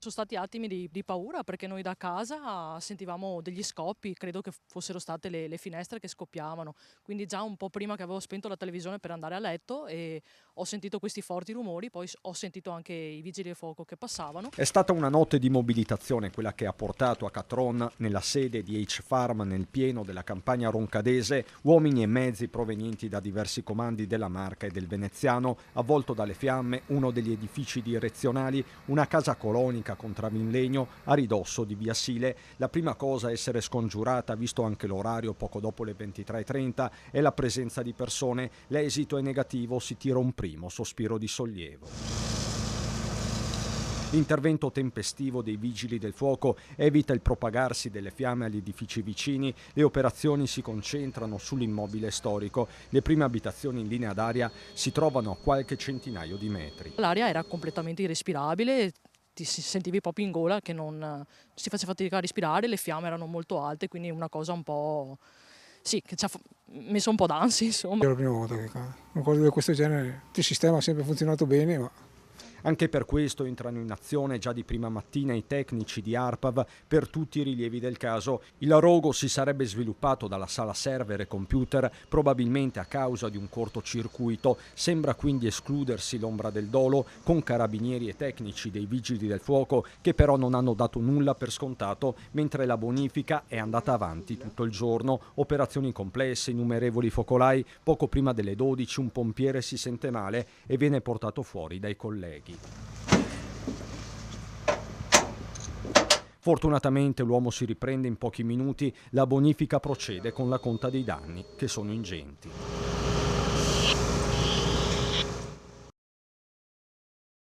Sono stati attimi di paura perché noi da casa sentivamo degli scoppi, credo che fossero state le finestre che scoppiavano, quindi già un po' prima che avevo spento la televisione per andare a letto e ho sentito questi forti rumori, poi ho sentito anche i vigili del fuoco che passavano. È stata una notte di mobilitazione quella che ha portato a Catron, nella sede di H-Farm nel pieno della campagna roncadese, uomini e mezzi provenienti da diversi comandi della Marca e del Veneziano, avvolto dalle fiamme uno degli edifici direzionali, una casa colonica con travi in legno a ridosso di via Sile. La prima cosa a essere scongiurata, visto anche l'orario poco dopo le 23:30, è la presenza di persone. L'esito è negativo, si tira un primo sospiro di sollievo. L'intervento tempestivo dei vigili del fuoco evita il propagarsi delle fiamme agli edifici vicini. Le operazioni si concentrano sull'immobile storico. Le prime abitazioni in linea d'aria si trovano a qualche centinaio di metri. L'aria era completamente irrespirabile, ti sentivi proprio in gola che non si faceva fatica a respirare, le fiamme erano molto alte, quindi una cosa un po'... sì, che ci ha messo un po' d'ansia, insomma. È la prima volta che cade. Una cosa di questo genere, il sistema ha sempre funzionato bene, ma Anche per questo entrano in azione già di prima mattina i tecnici di ARPAV per tutti i rilievi del caso. Il rogo si sarebbe sviluppato dalla sala server e computer, probabilmente a causa di un cortocircuito. Sembra quindi escludersi l'ombra del dolo, con carabinieri e tecnici dei vigili del fuoco che però non hanno dato nulla per scontato, mentre la bonifica è andata avanti tutto il giorno. Operazioni complesse, innumerevoli focolai. Poco prima delle 12 un pompiere si sente male e viene portato fuori dai colleghi. Fortunatamente l'uomo si riprende in pochi minuti, la bonifica procede con la conta dei danni, che sono ingenti.